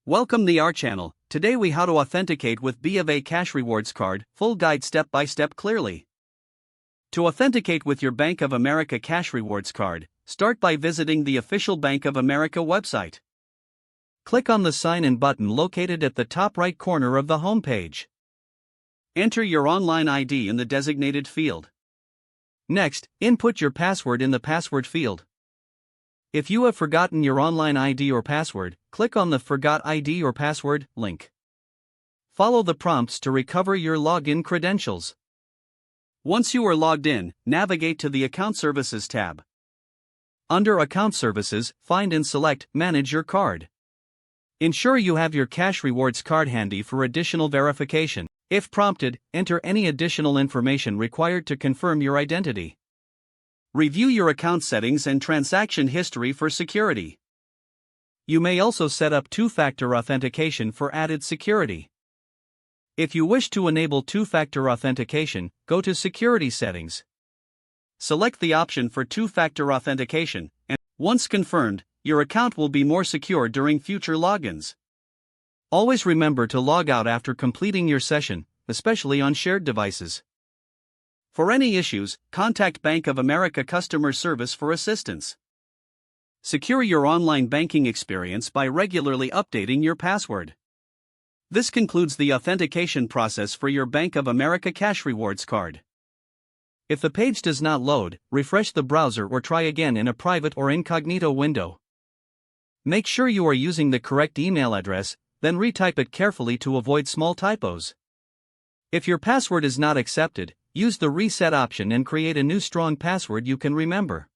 Welcome to our channel. Today we how to authenticate with BofA Cash Rewards card, full guide step by step clearly. To authenticate with your Bank of America Cash Rewards card, start by visiting the official Bank of America website. Click on the Sign In button located at the top right corner of the home page. Enter your online ID in the designated field. Next, input your password in the password field. If you have forgotten your online ID or password, click on the Forgot ID or Password link. Follow the prompts to recover your login credentials. Once you are logged in, navigate to the Account Services tab. Under Account Services, find and select Manage Your Card. Ensure you have your Cash Rewards card handy for additional verification. If prompted, enter any additional information required to confirm your identity. Review your account settings and transaction history for security. You may also set up two-factor authentication for added security. If you wish to enable two-factor authentication, go to Security Settings. Select the option for two-factor authentication, and once confirmed, your account will be more secure during future logins. Always remember to log out after completing your session, especially on shared devices. For any issues, contact Bank of America Customer Service for assistance. Secure your online banking experience by regularly updating your password. This concludes the authentication process for your Bank of America Cash Rewards card. If the page does not load, refresh the browser or try again in a private or incognito window. Make sure you are using the correct email address, then retype it carefully to avoid small typos. If your password is not accepted, use the reset option and create a new strong password you can remember.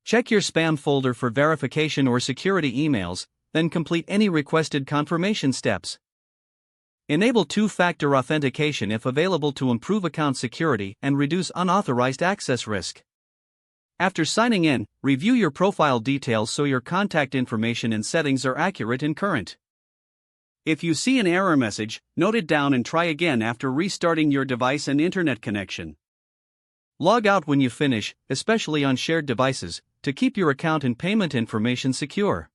Check your spam folder for verification or security emails, then complete any requested confirmation steps. Enable two-factor authentication if available to improve account security and reduce unauthorized access risk. After signing in, review your profile details so your contact information and settings are accurate and current. If you see an error message, note it down and try again after restarting your device and internet connection. Log out when you finish, especially on shared devices, to keep your account and payment information secure.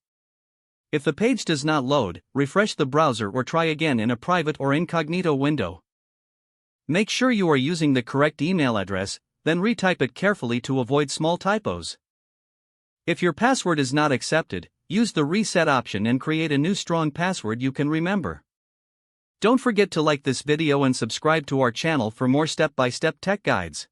If the page does not load, refresh the browser or try again in a private or incognito window. Make sure you are using the correct email address, then retype it carefully to avoid small typos. If your password is not accepted, use the reset option and create a new strong password you can remember. Don't forget to like this video and subscribe to our channel for more step-by-step tech guides.